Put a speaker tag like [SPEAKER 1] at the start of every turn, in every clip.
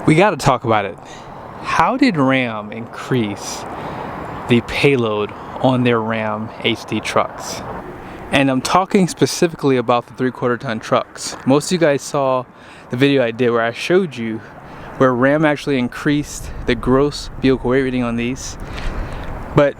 [SPEAKER 1] We got to talk about it. How did Ram increase the payload on their Ram HD trucks? And I'm talking specifically about the 3/4 ton trucks. Most of you guys saw the video I did where I showed you where Ram actually increased the gross vehicle weight rating on these. But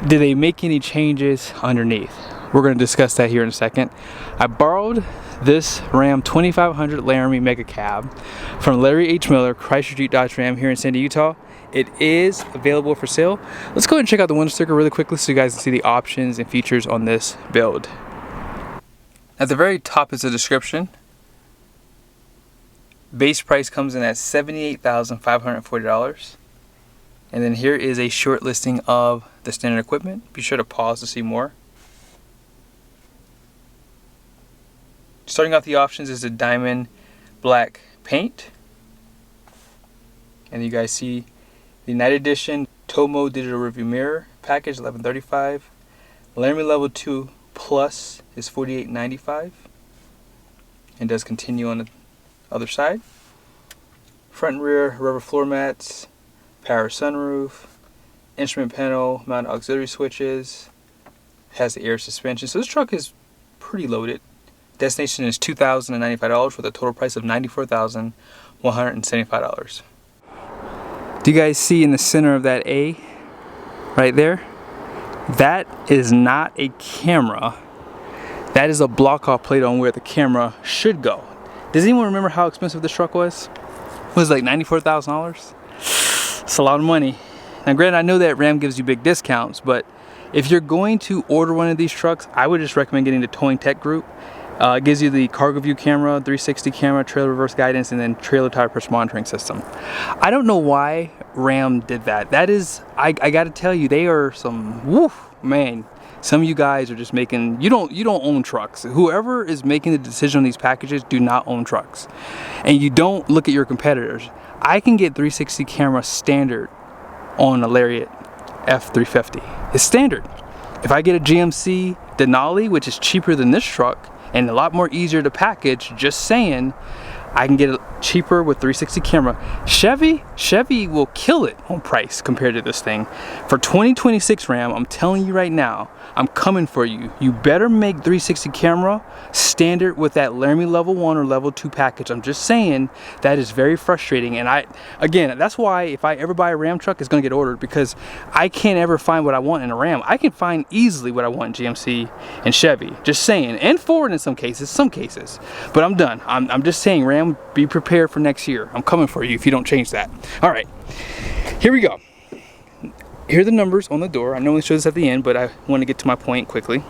[SPEAKER 1] did they make any changes underneath? We're going to discuss that here in a second. I borrowed this Ram 2500 Laramie Mega Cab from Larry H. Miller, Chrysler Jeep Dodge Ram here in Sandy, Utah. It is available for sale. Let's go ahead and check out the window sticker really quickly so you guys can see the options and features on this build. At the very top is a description. Base price comes in at $78,540. And then here is a short listing of the standard equipment. Be sure to pause to see more. Starting off the options is the diamond black paint. And you guys see the Night Edition Tomo digital review mirror package, $1135. Laramie Level 2 Plus is $48.95. And does continue on the other side. Front and rear rubber floor mats, power sunroof, instrument panel, mounted auxiliary switches, has the air suspension. So this truck is pretty loaded. Destination is $2,095 with a total price of $94,175. Do you guys see in the center of that A right there? That is not a camera. That is a block off plate on where the camera should go. Does anyone remember how expensive this truck was? It was like $94,000. It's a lot of money. Now granted, I know that Ram gives you big discounts, but if you're going to order one of these trucks, I would just recommend getting the Towing Tech Group. It gives you the cargo view camera, 360 camera, trailer reverse guidance, and then trailer tire pressure monitoring system. I don't know why Ram did that. That is, I got to tell you, they are some, woof, man. Some of you guys are just making, you don't own trucks. Whoever is making the decision on these packages do not own trucks. And you don't look at your competitors. I can get 360 camera standard on a Lariat F350. It's standard. If I get a GMC Denali, which is cheaper than this truck and a lot more easier to package, just saying, I can get it cheaper with 360 camera. Chevy will kill it on price compared to this thing. For 2026 Ram, I'm telling you right now, I'm coming for you. You better make 360 camera standard with that Laramie Level 1 or Level 2 package. I'm just saying that is very frustrating. And again, that's why if I ever buy a Ram truck, it's gonna get ordered, because I can't ever find what I want in a Ram. I can find easily what I want in GMC and Chevy. Just saying, and Ford in some cases. But I'm done. I'm just saying, Ram, be prepared for next year. I'm coming for you if you don't change that. All right, here we go. Here are the numbers on the door. I normally show this at the end, but I want to get to my point quickly.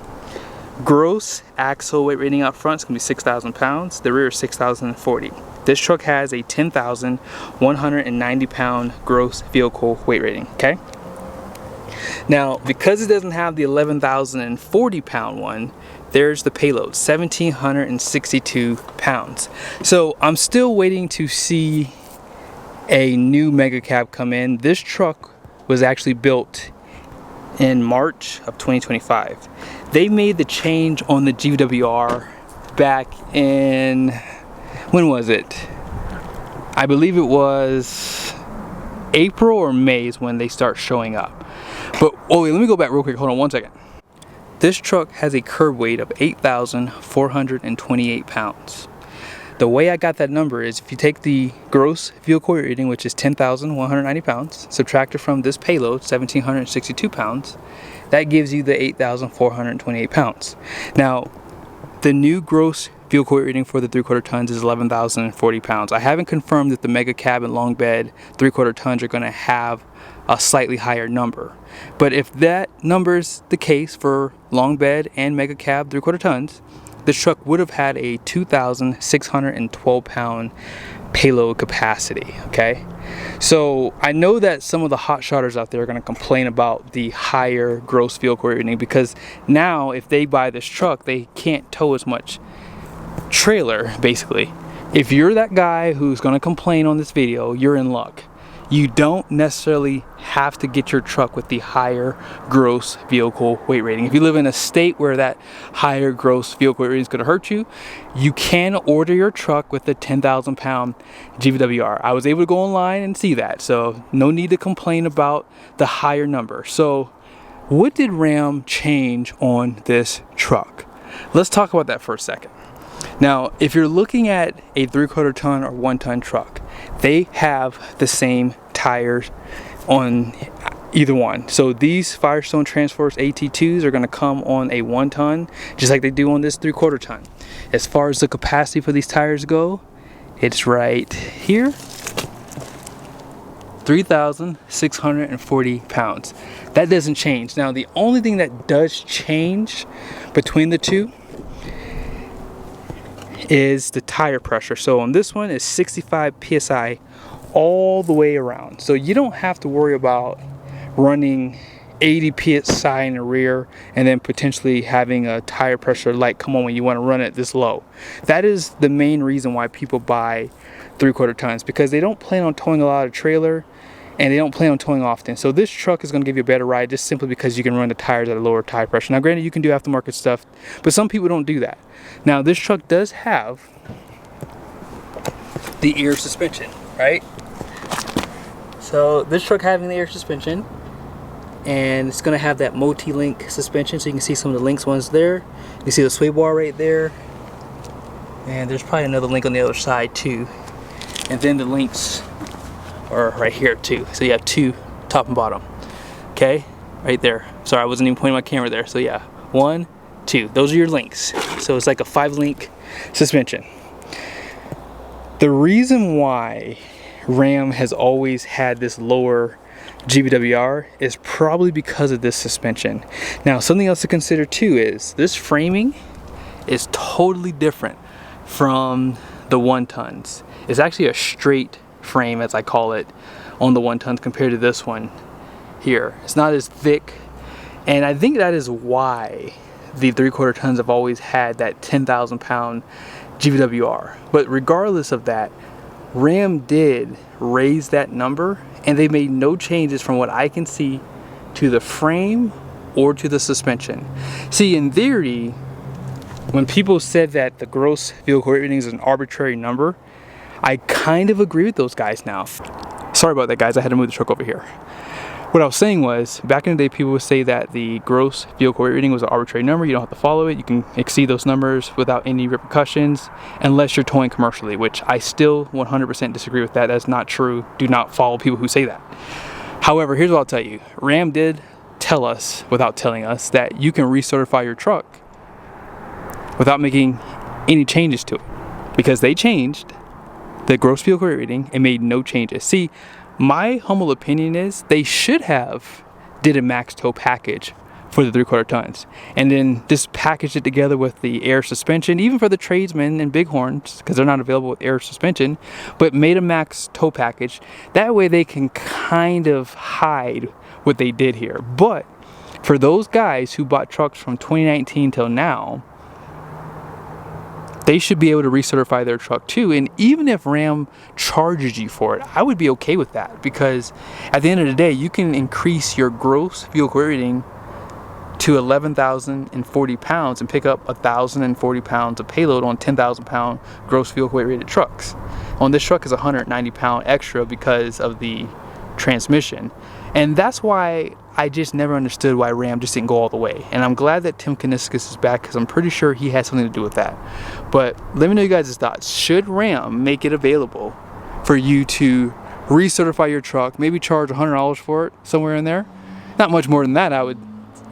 [SPEAKER 1] Gross axle weight rating up front is going to be 6,000 pounds. The rear is 6,040. This truck has a 10,190 pound gross vehicle weight rating, okay? Now, because it doesn't have the 11,040 pound one, there's the payload, 1,762 pounds. So I'm still waiting to see a new mega cab come in. This truck was actually built in March of 2025. They made the change on the GWR back in, when was it? I believe it was April or May is when they start showing up. But, oh wait, let me go back real quick, hold on one second. This truck has a curb weight of 8,428 pounds. The way I got that number is if you take the gross vehicle weight rating, which is 10,190 pounds, subtract it from this payload, 1,762 pounds, that gives you the 8,428 pounds. Now, the new gross vehicle weight rating for the 3/4 tons is 11,040 pounds. I haven't confirmed that the mega cab and long bed 3/4 tons are going to have a slightly higher number. But if that number is the case for long bed and mega cab 3/4 tons, this truck would have had a 2,612 pound payload capacity, okay? So I know that some of the hot shotters out there are going to complain about the higher gross vehicle weight rating, because now if they buy this truck, they can't tow as much trailer, basically. If you're that guy who's going to complain on this video, you're in luck. you don't necessarily have to get your truck with the higher gross vehicle weight rating. If you live in a state where that higher gross vehicle weight rating is going to hurt you, you can order your truck with the 10,000 pound GVWR. I was able to go online and see that, so no need to complain about the higher number. So what did Ram change on this truck? Let's talk about that for a second. Now, if you're looking at a 3/4 ton or 1 ton truck, they have the same tires on either one. So these Firestone Transforce AT2s are going to come on a 1 ton, just like they do on this 3/4 ton. As far as the capacity for these tires go, it's right here, 3,640 pounds. That doesn't change. Now, the only thing that does change between the two is the tire pressure. So on this one is 65 psi all the way around. So you don't have to worry about running 80 psi in the rear and then potentially having a tire pressure light come on when you want to run it this low. That is the main reason why people buy 3/4 tons, because they don't plan on towing a lot of trailer and they don't plan on towing often. So this truck is going to give you a better ride just simply because you can run the tires at a lower tire pressure. Now granted, you can do aftermarket stuff, but some people don't do that. Now this truck does have the air suspension, right? So this truck having the air suspension, and it's going to have that multi-link suspension, so you can see some of the links ones there. You see the sway bar right there, and there's probably another link on the other side too, and then the links are right here too. So you have two, top and bottom. Okay, right there. Sorry, I wasn't even pointing my camera there. So yeah, 1, 2, those are your links. So it's like a 5-link suspension. The reason why Ram has always had this lower GVWR is probably because of this suspension. Now, something else to consider too is this framing is totally different from the 1 tons. It's actually a straight frame, as I call it, on the 1 tons compared to this one here. It's not as thick, and I think that is why the 3/4 tons have always had that 10,000 pound GVWR. But regardless of that, Ram did raise that number, and they made no changes from what I can see to the frame or to the suspension. See, in theory, when people said that the gross vehicle weight rating is an arbitrary number, I kind of agree with those guys now. Sorry about that, guys. I had to move the truck over here. What I was saying was, back in the day, people would say that the gross vehicle weight rating was an arbitrary number. You don't have to follow it. You can exceed those numbers without any repercussions, unless you're towing commercially, which I still 100% disagree with that. That's not true. Do not follow people who say that. However, here's what I'll tell you. Ram did tell us, without telling us, that you can recertify your truck without making any changes to it, because they changed the gross vehicle weight rating and made no changes. See, my humble opinion is they should have did a max tow package for the 3/4 tons, and then just packaged it together with the air suspension, even for the tradesmen and bighorns, because they're not available with air suspension, but made a max tow package. That way they can kind of hide what they did here. But for those guys who bought trucks from 2019 till now, they should be able to recertify their truck too. And even if Ram charges you for it, I would be okay with that, because at the end of the day, you can increase your gross vehicle rating to 11,040 pounds and pick up 1,040 pounds of payload on 10,000 pound gross vehicle weight rated trucks. On this truck is 190 pound extra because of the transmission. And that's why I just never understood why Ram just didn't go all the way. And I'm glad that Tim Kuniskis is back, because I'm pretty sure he had something to do with that. But let me know you guys' thoughts. Should Ram make it available for you to recertify your truck, maybe charge $100 for it, somewhere in there? Not much more than that, I would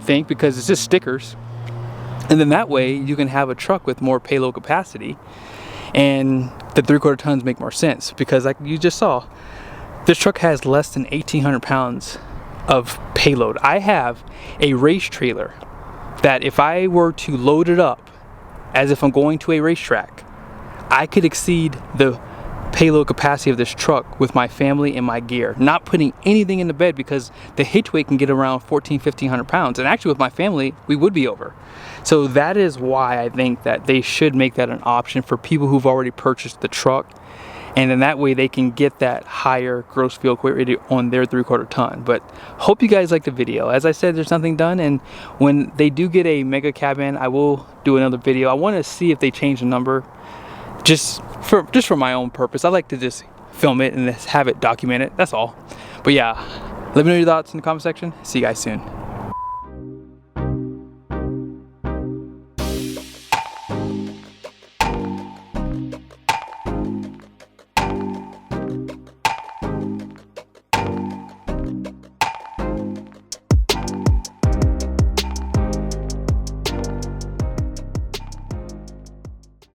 [SPEAKER 1] think, because it's just stickers. And then that way you can have a truck with more payload capacity, and the 3/4 tons make more sense, because like you just saw, this truck has less than 1,800 pounds of payload. I have a race trailer that if I were to load it up as if I'm going to a racetrack, I could exceed the payload capacity of this truck with my family and my gear, not putting anything in the bed, because the hitch weight can get around 1,500 pounds, and actually with my family we would be over. So that is why I think that they should make that an option for people who've already purchased the truck and then that way they can get that higher gross fuel weight on their 3/4 ton. But hope you guys like the video. As I said, there's nothing done, and when they do get a mega cab in, I will do another video. I want to see if they change the number, just for my own purpose. I like to just film it and just have it documented, that's all. But yeah, let me know your thoughts in the comment section. See you guys soon.